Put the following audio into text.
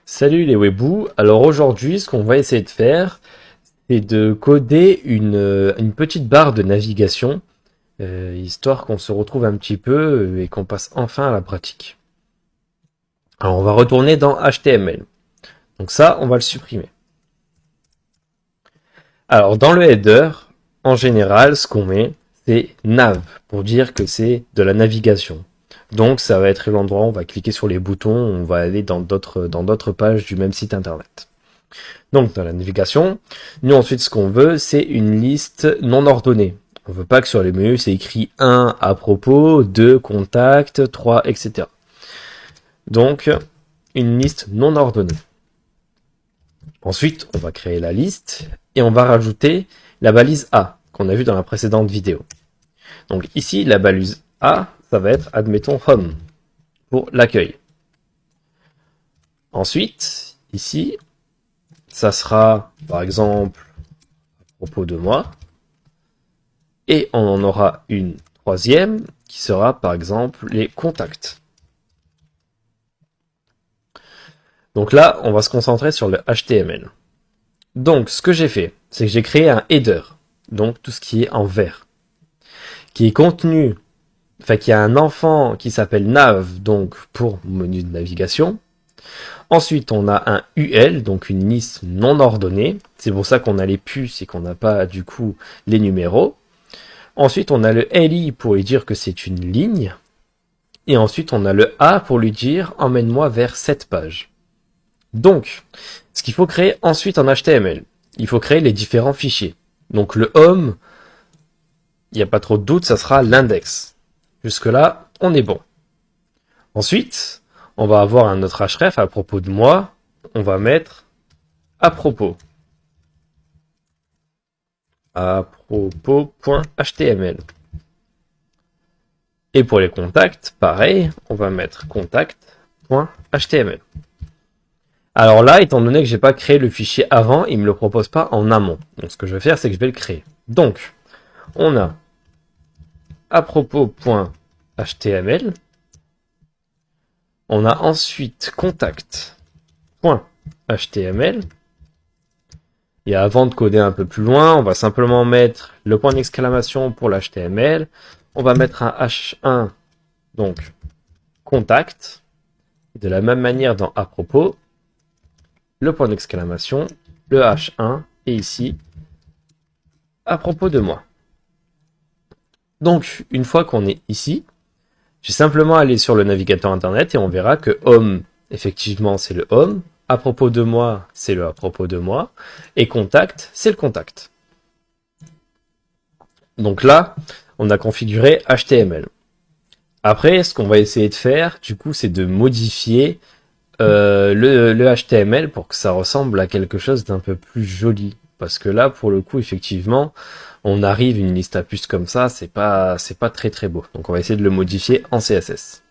Salut les Webous, alors aujourd'hui ce qu'on va essayer de faire c'est de coder une petite barre de navigation, histoire qu'on se retrouve un petit peu et qu'on passe enfin à la pratique. Alors on va retourner dans HTML, donc ça on va le supprimer. Alors dans le header, en général ce qu'on met c'est nav pour dire que c'est de la navigation. Donc ça va être l'endroit où on va cliquer sur les boutons, on va aller dans d'autres pages du même site internet. Donc dans la navigation, nous ensuite ce qu'on veut, c'est une liste non ordonnée. On veut pas que sur les menus c'est écrit 1 à propos, 2 contact, 3, etc. Donc une liste non ordonnée. Ensuite, on va créer la liste et on va rajouter la balise A qu'on a vu dans la précédente vidéo. Donc ici, la balise A, ça va être, admettons, home pour l'accueil. Ensuite, ici, ça sera, par exemple, à propos de moi. Et on en aura une troisième qui sera, par exemple, les contacts. Donc là, on va se concentrer sur le HTML. Donc, ce que j'ai fait, c'est que j'ai créé un header. Donc, tout ce qui est en vert. Qui est contenu, enfin, qui a un enfant qui s'appelle nav, donc pour menu de navigation. Ensuite, on a un UL, donc une liste non ordonnée. C'est pour ça qu'on a les puces et qu'on n'a pas, du coup, les numéros. Ensuite, on a le LI pour lui dire que c'est une ligne. Et ensuite, on a le A pour lui dire « Emmène-moi vers cette page ». Donc, ce qu'il faut créer ensuite en HTML, il faut créer les différents fichiers. Donc le home, il n'y a pas trop de doute, ça sera l'index. Jusque-là, on est bon. Ensuite, on va avoir un autre href à propos de moi. On va mettre à propos. À propos.html. Et pour les contacts, pareil, on va mettre contact.html. Alors là, étant donné que j'ai pas créé le fichier avant, il me le propose pas en amont. Donc ce que je vais faire, c'est que je vais le créer. Donc, on a à propos.html. On a ensuite contact.html. Et avant de coder un peu plus loin, on va simplement mettre le point d'exclamation pour l'HTML. On va mettre un H1, donc contact. De la même manière dans à propos, le point d'exclamation, le H1, et ici, à propos de moi. Donc, une fois qu'on est ici, j'ai simplement aller sur le navigateur internet et on verra que home, effectivement, c'est le home, à propos de moi, c'est le à propos de moi, et contact, c'est le contact. Donc là, on a configuré HTML. Après, ce qu'on va essayer de faire, du coup, c'est de modifier le HTML pour que ça ressemble à quelque chose d'un peu plus joli. Parce que là, pour le coup, effectivement, on arrive une liste à puces comme ça, c'est pas très très beau. Donc on va essayer de le modifier en CSS.